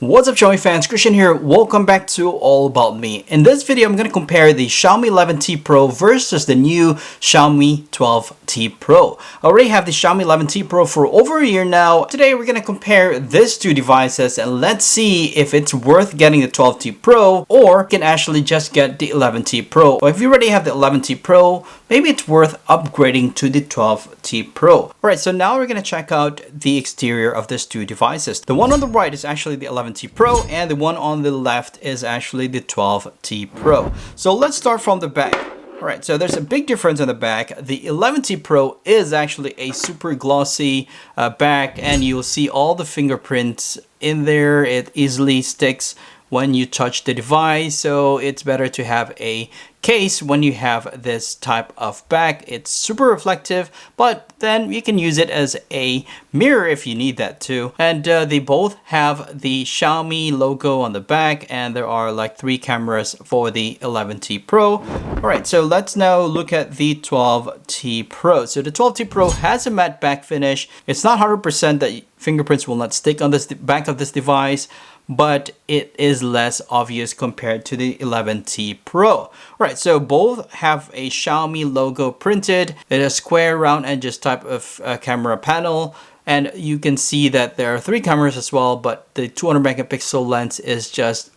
What's up Xiaomi fans, Christian here. Welcome back to All About Me. In this video, I'm going to compare the Xiaomi 11T Pro versus the new Xiaomi 12T Pro. I already have the Xiaomi 11T Pro for over a year now. Today, we're going to compare these two devices and let's see if it's worth getting the 12T Pro or you can actually just get the 11T Pro. Or if you already have the 11T Pro, maybe it's worth upgrading to the 12T Pro. Alright, so now we're going to check out the exterior of these two devices. The one on the right is actually the 11T Pro and the one on the left is actually the 12T Pro. So let's start from the back. Alright, so there's a big difference in the back. The 11T Pro is actually a super glossy back and you'll see all the fingerprints in there. It easily sticks when you touch the device, so it's better to have a case when you have this type of back. It's super reflective, but then you can use it as a mirror if you need that too. And they both have the Xiaomi logo on the back, and there are like 3 cameras for the 11T Pro. Alright, so let's now look at the 12T Pro. So the 12T Pro has a matte back finish. It's not 100% that fingerprints will not stick on this back of this device, but it is less obvious compared to the 11T Pro. Alright, so both have a Xiaomi logo printed. It is square, round edges type of camera panel. And you can see that there are 3 cameras as well, but the 200 megapixel lens is just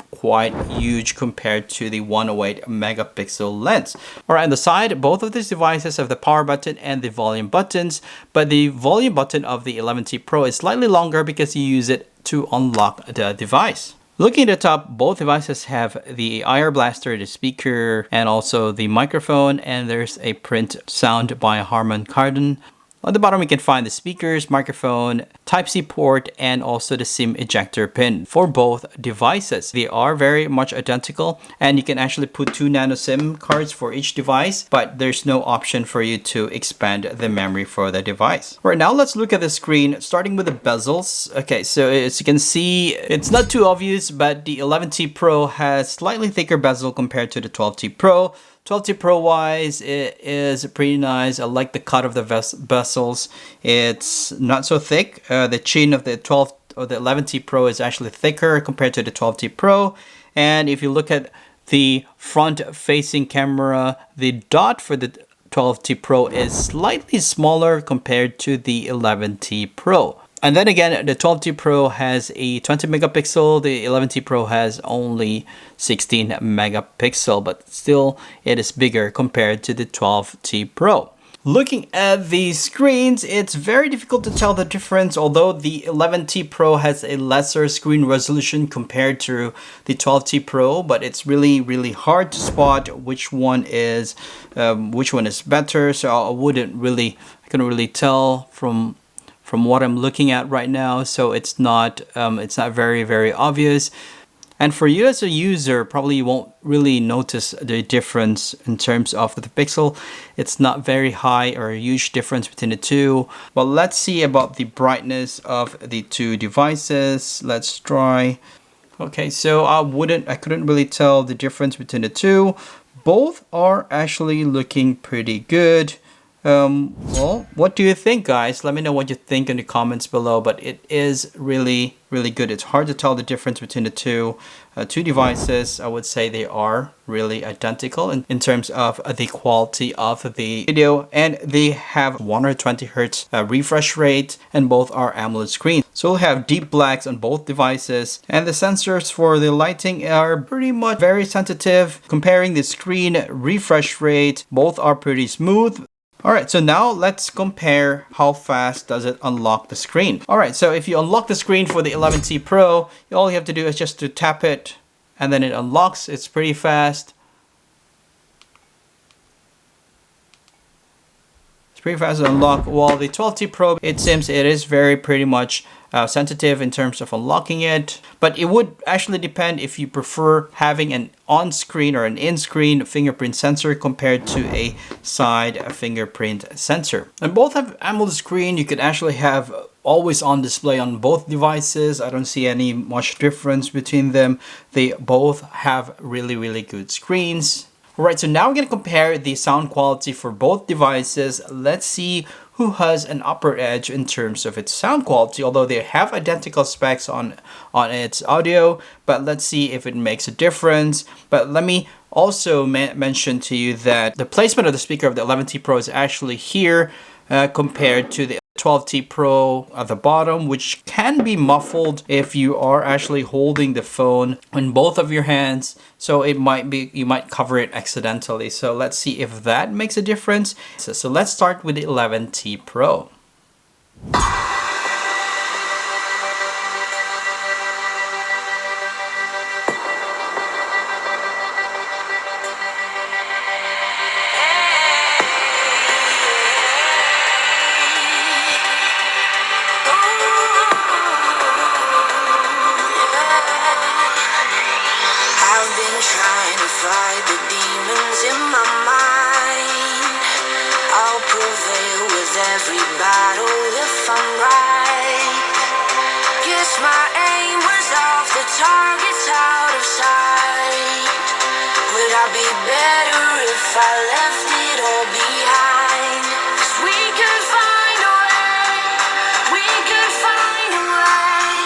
quite huge compared to the 108 megapixel lens. Alright, on the side, both of these devices have the power button and the volume buttons, but the volume button of the 11T Pro is slightly longer because you use it to unlock the device. Looking at the top, both devices have the IR blaster, the speaker, and also the microphone, and there's a print sound by Harman Kardon. On the bottom, we can find the speakers, microphone, Type-C port, and also the SIM ejector pin for both devices. They are very much identical, and you can actually put 2 nano SIM cards for each device, but there's no option for you to expand the memory for the device. All right, now let's look at the screen, starting with the bezels. Okay, so as you can see, it's not too obvious, but the 11T Pro has slightly thicker bezel compared to the 12T Pro. 12T Pro wise, it is pretty nice. I like the cut of the bezels. It's not so thick. The chin of the 11T Pro is actually thicker compared to the 12T Pro. And if you look at the front-facing camera, the dot for the 12T Pro is slightly smaller compared to the 11T Pro. And then again, the 12T Pro has a 20 megapixel, the 11T Pro has only 16 megapixel, but still it is bigger compared to the 12T Pro. Looking at the screens, it's very difficult to tell the difference, although the 11T Pro has a lesser screen resolution compared to the 12T Pro, but it's really hard to spot which one is better. So I couldn't really tell from what I'm looking at right now, so it's not very obvious. And for you as a user, probably you won't really notice the difference in terms of the pixel. It's not very high or a huge difference between the two. But let's see about the brightness of the two devices. Let's try. Okay, so I couldn't really tell the difference between the two. Both are actually looking pretty good. Well, what do you think, guys? Let me know what you think in the comments below, but it is really good. It's hard to tell the difference between the two devices. I would say they are really identical in terms of the quality of the video, and they have 120 hertz refresh rate, and both are AMOLED screens. So we'll have deep blacks on both devices, and the sensors for the lighting are pretty much very sensitive. Comparing the screen refresh rate, both are pretty smooth. Alright, so now let's compare how fast does it unlock the screen. Alright, so if you unlock the screen for the 11T Pro, all you have to do is just to tap it and then it unlocks. It's pretty fast. It's pretty fast to unlock. While the 12T Pro, it seems it is pretty much sensitive in terms of unlocking it, but it would actually depend if you prefer having an on-screen or an in-screen fingerprint sensor compared to a side fingerprint sensor. And both have AMOLED screen. You could actually have always on display on both devices. I don't see any much difference between them. They both have really good screens. Alright, so now we're going to compare the sound quality for both devices. Let's see who has an upper edge in terms of its sound quality, although they have identical specs on its audio, but let's see if it makes a difference. But let me also mention to you that the placement of the speaker of the 11T Pro is actually here compared to the 12T Pro at the bottom, which can be muffled if you are actually holding the phone in both of your hands. So it might be, you might cover it accidentally. So let's see if that makes a difference. So let's start with the 11T Pro. Trying to fight the demons in my mind. I'll prevail with every battle if I'm right. Guess my aim was off, the target's out of sight. Would I be better if I left it all behind? 'Cause we could find a way, we could find a way.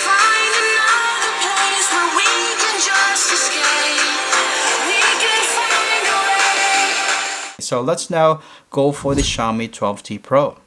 Find another place where we can just escape. We could find a way. So let's now go for the Xiaomi 12T Pro.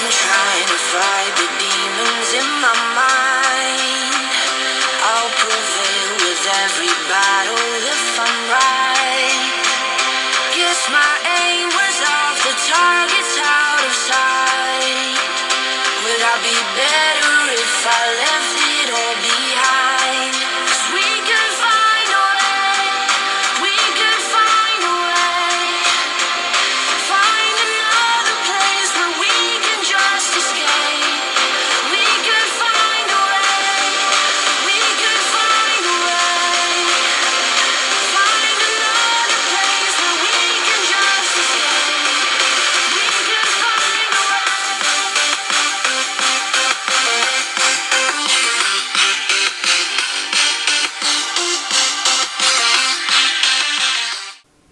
Trying to fight the demons in my mind. I'll prevail with every battle if I'm right. Guess my aim was off, the target's out of sight. Would I be better if I left it all behind? 'Cause we could find a way, we could find a way. Find another place where we can just escape. We could find a way, we could find a way. Find another place where we can just escape. We could find a way.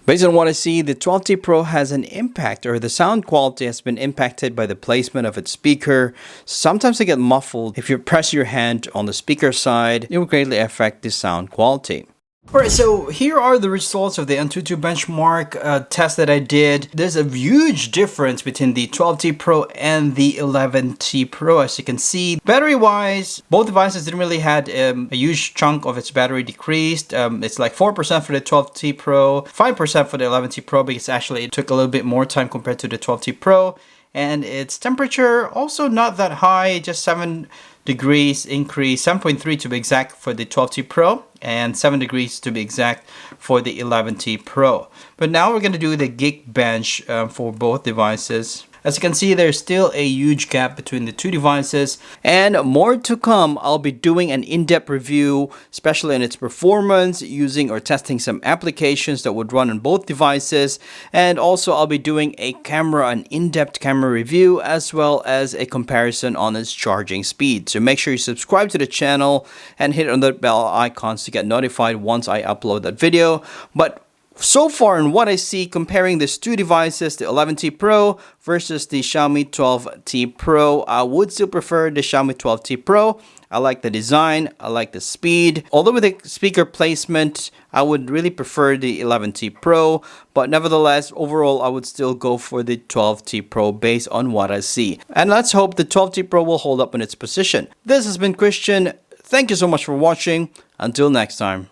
Based on what I see, the 12T Pro has an impact, or the sound quality has been impacted by the placement of its speaker. Sometimes they get muffled. If you press your hand on the speaker side, it will greatly affect the sound quality. Alright, so here are the results of the Antutu benchmark test that I did. There's a huge difference between the 12T Pro and the 11T Pro. As you can see, battery-wise, both devices didn't really had a huge chunk of its battery decreased. It's like 4% for the 12T Pro, 5% for the 11T Pro, because actually it took a little bit more time compared to the 12T Pro. And its temperature also not that high, just 7 degrees increase, 7.3 to be exact for the 12T Pro, and 7 degrees to be exact for the 11T Pro. But now we're going to do the Geekbench for both devices. As you can see, there's still a huge gap between the two devices, and more to come. I'll be doing an in-depth review, especially on its performance, using or testing some applications that would run on both devices, and also I'll be doing an in-depth camera review, as well as a comparison on its charging speed. So make sure you subscribe to the channel and hit on the bell icons to get notified once I upload that video. But so far, in what I see, comparing these two devices, the 11T Pro versus the Xiaomi 12T Pro, I would still prefer the Xiaomi 12T Pro. I like the design, I like the speed. Although with the speaker placement, I would really prefer the 11T Pro. But nevertheless, overall, I would still go for the 12T Pro based on what I see. And let's hope the 12T Pro will hold up in its position. This has been Christian. Thank you so much for watching. Until next time.